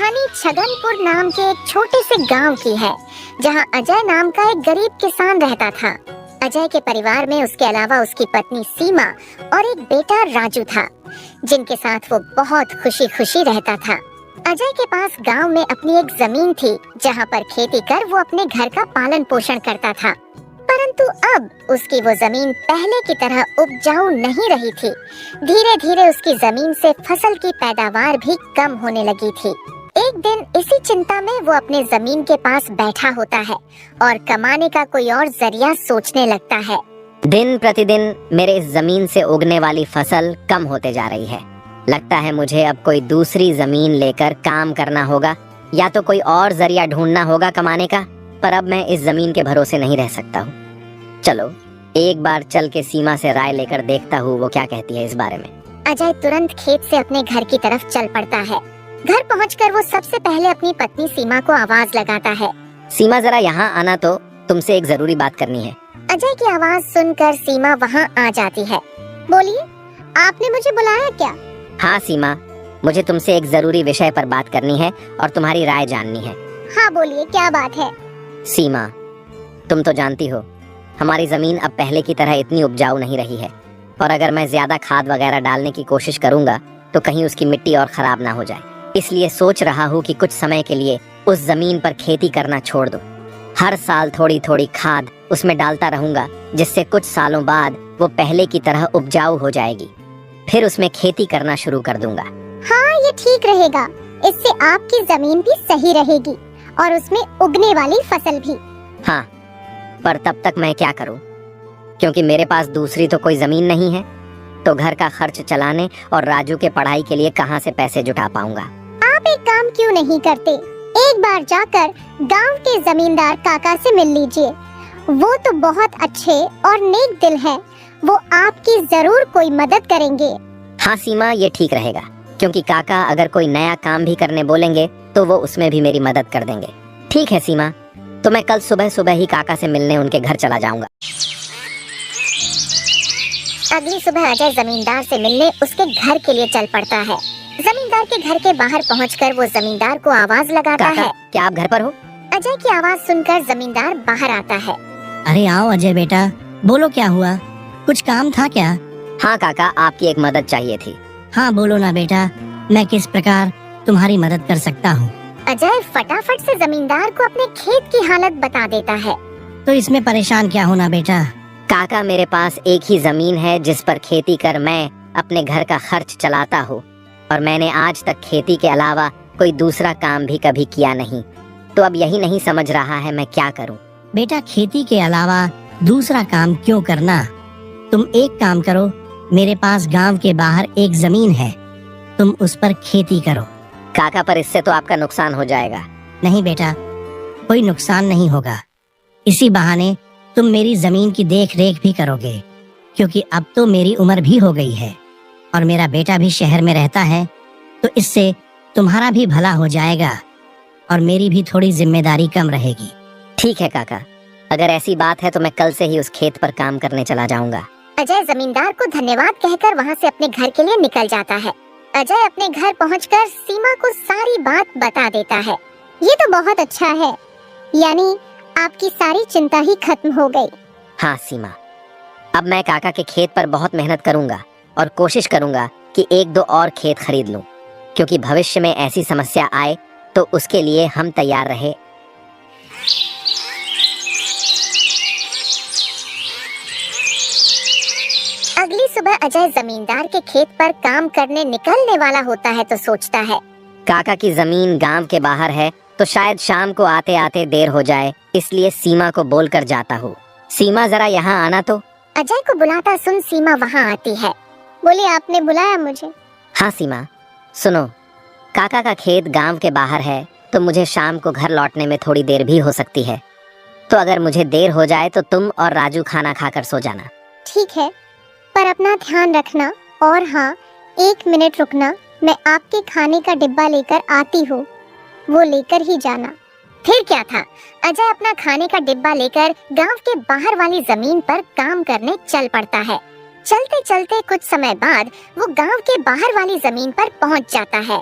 कहानी छगनपुर नाम के एक छोटे से गांव की है, जहां अजय नाम का एक गरीब किसान रहता था। अजय के परिवार में उसके अलावा उसकी पत्नी सीमा और एक बेटा राजू था, जिनके साथ वो बहुत खुशी खुशी रहता था। अजय के पास गांव में अपनी एक जमीन थी, जहां पर खेती कर वो अपने घर का पालन पोषण करता था। परंतु अब उसकी वो जमीन पहले की तरह उपजाऊ नहीं रही थी। धीरे धीरे उसकी जमीन से फसल की पैदावार भी कम होने लगी थी। एक दिन इसी चिंता में वो अपने जमीन के पास बैठा होता है और कमाने का कोई और जरिया सोचने लगता है। दिन प्रतिदिन मेरे इस जमीन से उगने वाली फसल कम होते जा रही है। लगता है मुझे अब कोई दूसरी जमीन लेकर काम करना होगा, या तो कोई और जरिया ढूंढना होगा कमाने का। पर अब मैं इस जमीन के भरोसे नहीं रह सकता हूँ। चलो एक बार चल के सीमा से राय लेकर देखता हूँ वो क्या कहती है इस बारे में। अजय तुरंत खेत से अपने घर की तरफ चल पड़ता है। घर पहुंचकर वो सबसे पहले अपनी पत्नी सीमा को आवाज लगाता है। सीमा जरा यहाँ आना, तो तुमसे एक जरूरी बात करनी है। अजय की आवाज सुनकर सीमा वहाँ आ जाती है। बोलिए, आपने मुझे बुलाया क्या? हाँ सीमा, मुझे तुमसे एक जरूरी विषय पर बात करनी है और तुम्हारी राय जाननी है। हाँ बोलिए, क्या बात है? सीमा, तुम तो जानती हो हमारी जमीन अब पहले की तरह इतनी उपजाऊ नहीं रही है, और अगर मैं ज्यादा खाद वगैरह डालने की कोशिश करूंगा तो कहीं उसकी मिट्टी और खराब ना हो जाए। इसलिए सोच रहा हूँ कि कुछ समय के लिए उस जमीन पर खेती करना छोड़ दूं। हर साल थोड़ी थोड़ी खाद उसमें डालता रहूंगा, जिससे कुछ सालों बाद वो पहले की तरह उपजाऊ हो जाएगी। फिर उसमें खेती करना शुरू कर दूंगा। हाँ, ये ठीक रहेगा। इससे आपकी जमीन भी सही रहेगी और उसमें उगने वाली फसल भी। हाँ, पर तब तक मैं क्या करूं? क्योंकि मेरे पास दूसरी तो कोई जमीन नहीं है, तो घर का खर्च चलाने और राजू के पढ़ाई के लिए कहां से पैसे जुटा पाऊंगा? आप एक काम क्यों नहीं करते, एक बार जाकर गांव के जमींदार काका से मिल लीजिए। वो तो बहुत अच्छे और नेक दिल है, वो आपकी जरूर कोई मदद करेंगे। हाँ सीमा, ये ठीक रहेगा, क्योंकि काका अगर कोई नया काम भी करने बोलेंगे तो वो उसमें भी मेरी मदद कर देंगे। ठीक है सीमा, तो मैं कल सुबह सुबह ही काका से मिलने उनके घर चला जाऊंगा। अगली सुबह अजय जमींदार से मिलने उसके घर के लिए चल पड़ता है। जमींदार के घर के बाहर पहुंचकर वो जमींदार को आवाज लगाता है। क्या आप घर पर हो? अजय की आवाज सुनकर जमींदार बाहर आता है। अरे आओ अजय बेटा, बोलो क्या हुआ, कुछ काम था क्या? हाँ काका, आपकी एक मदद चाहिए थी। हाँ बोलो ना बेटा, मैं किस प्रकार तुम्हारी मदद कर सकता हूँ? अजय फटाफट से जमींदार को अपने खेत की हालत बता देता है। तो इसमें परेशान क्या होना बेटा। काका, मेरे पास एक ही जमीन है जिस पर खेती कर मैं अपने घर का खर्च चलाता हूँ, और मैंने आज तक खेती के अलावा कोई दूसरा काम भी कभी किया नहीं। तो अब यही नहीं समझ रहा है मैं क्या करूँ। बेटा, खेती के अलावा दूसरा काम क्यों करना? तुम एक काम करो, मेरे पास गांव के बाहर एक जमीन है, तुम उस पर खेती करो। काका, पर इससे तो आपका नुकसान हो जाएगा। नहीं बेटा, कोई नुकसान नहीं होगा। इसी बहाने तुम मेरी जमीन की देख रेख भी करोगे, क्योंकि अब तो मेरी उम्र भी हो गई है और मेरा बेटा भी शहर में रहता है, तो इससे तुम्हारा भी भला हो जाएगा और मेरी भी थोड़ी जिम्मेदारी कम रहेगी। ठीक है काका, अगर ऐसी बात है तो मैं कल से ही उस खेत पर काम करने चला जाऊंगा। अजय जमींदार को धन्यवाद कहकर वहाँ से अपने घर के लिए निकल जाता है। अजय अपने घर पहुंचकर सीमा को सारी बात बता देता है। ये तो बहुत अच्छा है, यानी आपकी सारी चिंता ही खत्म हो गई। हाँ सीमा, अब मैं काका के खेत पर बहुत मेहनत करूंगा और कोशिश करूंगा कि एक दो और खेत खरीद लूं, क्योंकि भविष्य में ऐसी समस्या आए तो उसके लिए हम तैयार रहे। अगली सुबह अजय जमींदार के खेत पर काम करने निकलने वाला होता है तो सोचता है, काका की जमीन गांव के बाहर है, तो शायद शाम को आते आते देर हो जाए, इसलिए सीमा को बोलकर जाता हूँ। सीमा, जरा यहाँ आना तो। अजय को बुलाता सुन सीमा वहाँ आती है। बोले, आपने बुलाया मुझे? हाँ सीमा, सुनो, काका का खेत गांव के बाहर है, तो मुझे शाम को घर लौटने में थोड़ी देर भी हो सकती है। तो अगर मुझे देर हो जाए तो तुम और राजू खाना खाकर सो जाना। ठीक है, पर अपना ध्यान रखना। और हाँ, 1 मिनट रुकना, मैं आपके खाने का डिब्बा लेकर आती हूँ, वो लेकर ही जाना। फिर क्या था, अजय अपना खाने का डिब्बा लेकर गांव के बाहर वाली जमीन पर काम करने चल पड़ता है। चलते चलते कुछ समय बाद वो गांव के बाहर वाली जमीन पर पहुंच जाता है।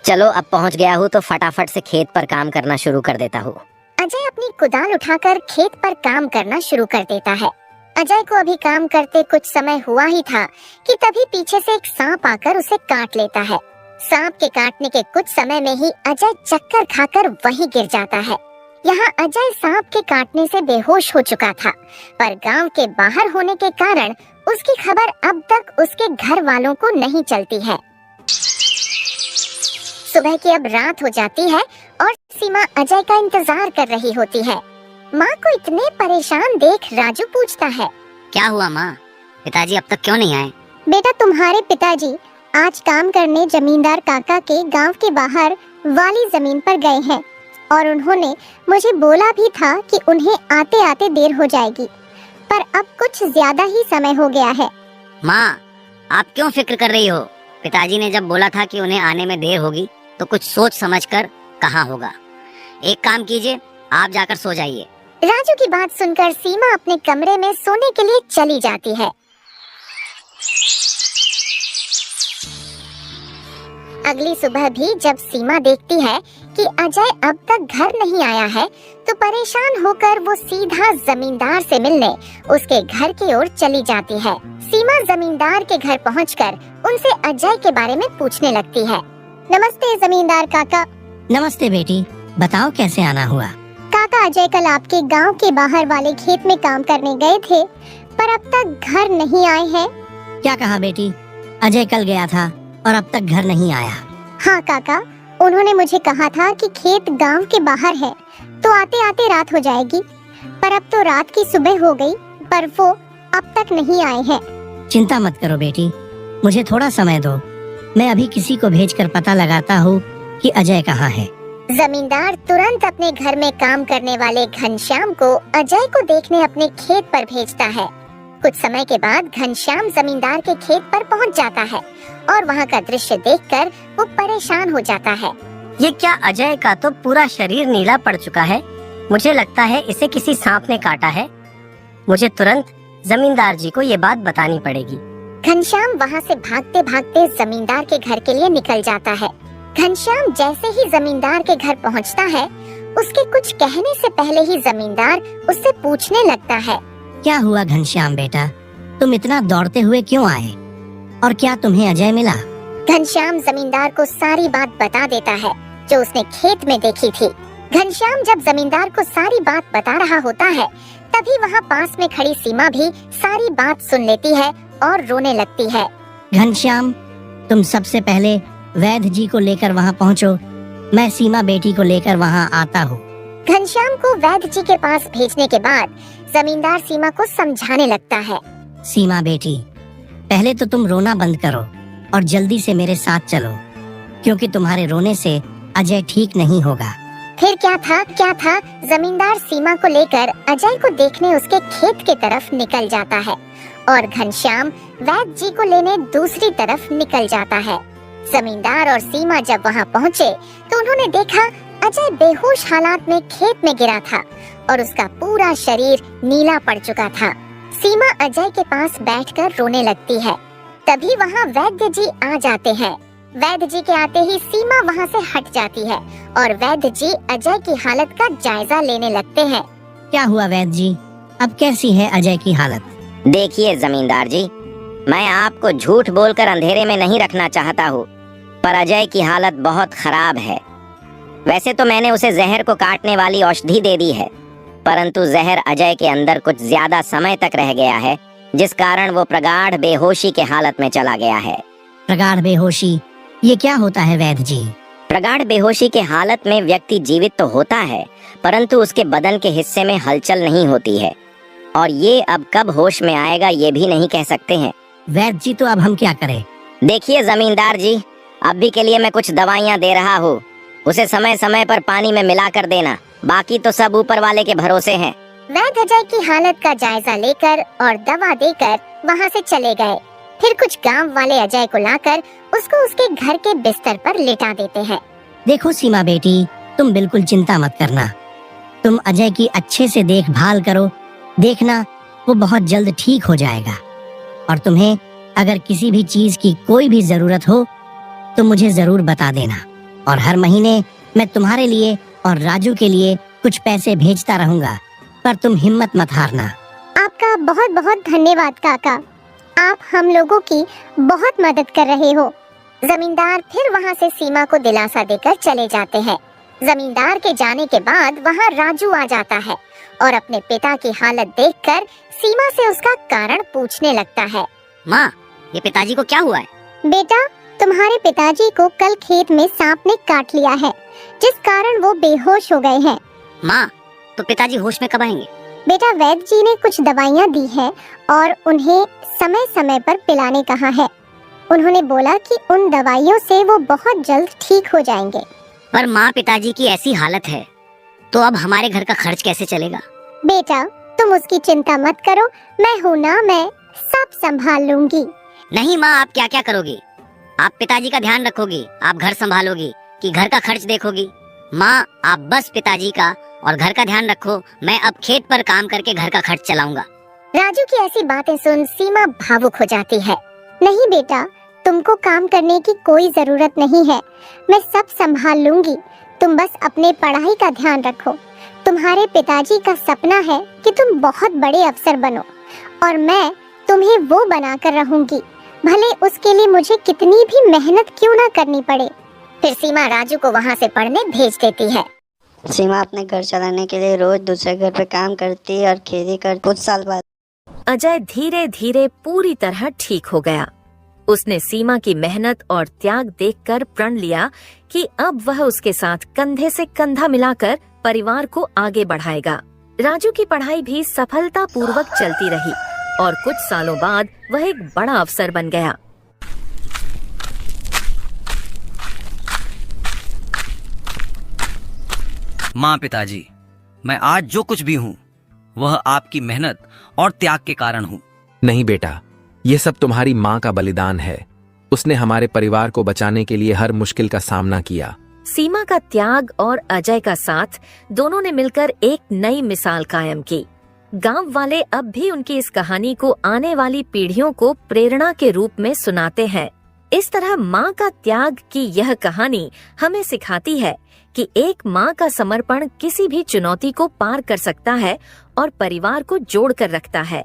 चलो अब पहुंच गया हूँ तो फटाफट से खेत पर काम करना शुरू कर देता हूँ। अजय अपनी कुदाल उठाकर खेत पर काम करना शुरू कर देता है। अजय को अभी काम करते कुछ समय हुआ ही था कि तभी पीछे से एक सांप आकर उसे काट लेता है। सांप के काटने के कुछ समय में ही अजय चक्कर खाकर वहीं गिर जाता है। यहाँ अजय सांप के काटने से बेहोश हो चुका था, पर गांव के बाहर होने के कारण उसकी खबर अब तक उसके घर वालों को नहीं चलती है। सुबह की अब रात हो जाती है और सीमा अजय का इंतजार कर रही होती है। माँ को इतने परेशान देख राजू पूछता है, क्या हुआ माँ, पिताजी अब तक क्यों नहीं आए? बेटा तुम्हारे पिताजी आज काम करने जमींदार काका के गांव के बाहर वाली जमीन पर गए हैं और उन्होंने मुझे बोला भी था कि उन्हें आते आते देर हो जाएगी, पर अब कुछ ज्यादा ही समय हो गया है। माँ आप क्यों फिक्र कर रही हो? पिताजी ने जब बोला था कि उन्हें आने में देर होगी तो कुछ सोच समझकर कहा होगा। एक काम कीजिए, आप जाकर सो जाइए। राजू की बात सुनकर सीमा अपने कमरे में सोने के लिए चली जाती है। अगली सुबह भी जब सीमा देखती है कि अजय अब तक घर नहीं आया है तो परेशान होकर वो सीधा जमींदार से मिलने उसके घर की ओर चली जाती है। सीमा जमींदार के घर पहुंचकर उनसे अजय के बारे में पूछने लगती है। नमस्ते जमींदार काका। नमस्ते बेटी, बताओ कैसे आना हुआ? काका अजय कल आपके गांव के बाहर वाले खेत में काम करने गए थे, पर अब तक घर नहीं आए हैं। क्या कहा बेटी? अजय कल गया था और अब तक घर नहीं आया? हाँ काका, उन्होंने मुझे कहा था कि खेत गांव के बाहर है तो आते आते रात हो जाएगी, पर अब तो रात की सुबह हो गई पर वो अब तक नहीं आए हैं। चिंता मत करो बेटी, मुझे थोड़ा समय दो, मैं अभी किसी को भेजकर पता लगाता हूँ कि अजय कहाँ है। जमींदार तुरंत अपने घर में काम करने वाले घनश्याम को अजय को देखने अपने खेत पर भेजता है। कुछ समय के बाद घनश्याम जमींदार के खेत पर पहुंच जाता है और वहां का दृश्य देखकर वो परेशान हो जाता है। ये क्या, अजय का तो पूरा शरीर नीला पड़ चुका है। मुझे लगता है इसे किसी सांप ने काटा है। मुझे तुरंत जमींदार जी को ये बात बतानी पड़ेगी। घनश्याम वहाँ से भागते भागते जमींदार के घर के लिए निकल जाता है। घनश्याम जैसे ही जमींदार के घर पहुँचता है, उसके कुछ कहने से पहले ही जमींदार उससे पूछने लगता है, क्या हुआ घनश्याम बेटा, तुम इतना दौड़ते हुए क्यों आए और क्या तुम्हें अजय मिला? घनश्याम जमींदार को सारी बात बता देता है जो उसने खेत में देखी थी। घनश्याम जब जमींदार को सारी बात बता रहा होता है, तभी वहाँ पास में खड़ी सीमा भी सारी बात सुन लेती है और रोने लगती है। घनश्याम, तुम सबसे पहले वैद्य जी को लेकर वहाँ पहुँचो, मैं सीमा बेटी को लेकर वहाँ आता हूँ। घनश्याम को वैद्य जी के पास भेजने के बाद जमींदार सीमा को समझाने लगता है। सीमा बेटी, पहले तो तुम रोना बंद करो और जल्दी से मेरे साथ चलो, क्योंकि तुम्हारे रोने से अजय ठीक नहीं होगा। फिर क्या था, जमींदार सीमा को लेकर अजय को देखने उसके खेत के तरफ निकल जाता है और घनश्याम वैद्य जी को लेने दूसरी तरफ निकल जाता है। जमींदार और सीमा जब वहाँ पहुँचे तो उन्होंने देखा अजय बेहोश हालात में खेत में गिरा था और उसका पूरा शरीर नीला पड़ चुका था। सीमा अजय के पास बैठकर रोने लगती है। तभी वहाँ वैद्य जी आ जाते हैं। वैद्य जी के आते ही सीमा वहाँ से हट जाती है और वैद्य जी अजय की हालत का जायजा लेने लगते हैं। क्या हुआ वैद्य जी, अब कैसी है अजय की हालत? देखिए जमींदार जी, मैं आपको झूठ बोलकर अंधेरे में नहीं रखना चाहता हूँ, पर अजय की हालत बहुत खराब है। वैसे तो मैंने उसे जहर को काटने वाली औषधि दे दी है, परंतु जहर अजय के अंदर कुछ ज्यादा समय तक रह गया है, जिस कारण वो प्रगाढ़ बेहोशी के हालत में चला गया है। प्रगाढ़ बेहोशी, ये क्या होता है वैद्य जी? प्रगाढ़ बेहोशी के हालत में व्यक्ति जीवित तो होता है, परंतु उसके बदन के हिस्से में हलचल नहीं होती है, और ये अब कब होश में आएगा ये भी नहीं कह सकते हैं। वैद्य जी, तो अब हम क्या करें? देखिए जमींदार जी, अभी के लिए मैं कुछ दवाइयाँ दे रहा हूँ, उसे समय समय पर पानी में मिला कर देना, बाकी तो सब ऊपर वाले के भरोसे हैं। वैद्य अजय की हालत का जायजा लेकर और दवा देकर वहाँ से चले गए। फिर कुछ गांव वाले अजय को लाकर उसको उसके घर के बिस्तर पर लेटा देते हैं। देखो सीमा बेटी, तुम बिल्कुल चिंता मत करना, तुम अजय की अच्छे से देखभाल करो, देखना वो बहुत जल्द ठीक हो जाएगा। और तुम्हें अगर किसी भी चीज की कोई भी जरूरत हो तो मुझे जरूर बता देना, और हर महीने मैं तुम्हारे लिए और राजू के लिए कुछ पैसे भेजता रहूंगा, पर तुम हिम्मत मत हारना। आपका बहुत बहुत धन्यवाद काका, आप हम लोगों की बहुत मदद कर रहे हो। जमींदार फिर वहाँ से सीमा को दिलासा देकर चले जाते हैं। जमींदार के जाने के बाद वहाँ राजू आ जाता है और अपने पिता की हालत देखकर सीमा से उसका कारण पूछने लगता है। माँ, ये पिताजी को क्या हुआ है? बेटा, तुम्हारे पिताजी को कल खेत में सांप ने काट लिया है, जिस कारण वो बेहोश हो गए हैं। माँ, तो पिताजी होश में कब आएंगे? बेटा, वैद्य जी ने कुछ दवाइयाँ दी हैं और उन्हें समय समय पर पिलाने कहा है। उन्होंने बोला कि उन दवाइयों से वो बहुत जल्द ठीक हो जाएंगे। पर माँ, पिताजी की ऐसी हालत है तो अब हमारे घर का खर्च कैसे चलेगा? बेटा, तुम उसकी चिंता मत करो, मैं हूँ ना, मैं सब संभाल लूंगी। नहीं माँ, आप क्या क्या करोगी? आप पिताजी का ध्यान रखोगी, आप घर संभालोगी कि घर का खर्च देखोगी? माँ, आप बस पिताजी का और घर का ध्यान रखो, मैं अब खेत पर काम करके घर का खर्च चलाऊंगा। राजू की ऐसी बातें सुन सीमा भावुक हो जाती है। नहीं बेटा, तुमको काम करने की कोई जरूरत नहीं है, मैं सब संभाल लूंगी। तुम बस अपने पढ़ाई का ध्यान रखो। तुम्हारे पिताजी का सपना है कि तुम बहुत बड़े अफसर बनो और मैं तुम्हें वो बनाकर रहूंगी, भले उसके लिए मुझे कितनी भी मेहनत क्यों ना करनी पड़े। फिर सीमा राजू को वहाँ से पढ़ने भेज देती है। सीमा अपने घर चलाने के लिए रोज दूसरे घर पे काम करती और खेती कर। कुछ साल बाद अजय धीरे धीरे पूरी तरह ठीक हो गया। उसने सीमा की मेहनत और त्याग देखकर प्रण लिया कि अब वह उसके साथ कंधे से कंधा मिलाकर परिवार को आगे बढ़ाएगा। राजू की पढ़ाई भी सफलतापूर्वक चलती रही और कुछ सालों बाद वह एक बड़ा अफसर बन गया। माँ, पिताजी, मैं आज जो कुछ भी हूँ वह आपकी मेहनत और त्याग के कारण हूँ। नहीं बेटा, ये सब तुम्हारी माँ का बलिदान है। उसने हमारे परिवार को बचाने के लिए हर मुश्किल का सामना किया। सीमा का त्याग और अजय का साथ, दोनों ने मिलकर एक नई मिसाल कायम की। गांव वाले अब भी उनकी इस कहानी को आने वाली पीढ़ियों को प्रेरणा के रूप में सुनाते हैं। इस तरह माँ का त्याग की यह कहानी हमें सिखाती है कि एक माँ का समर्पण किसी भी चुनौती को पार कर सकता है और परिवार को जोड़ कर रखता है।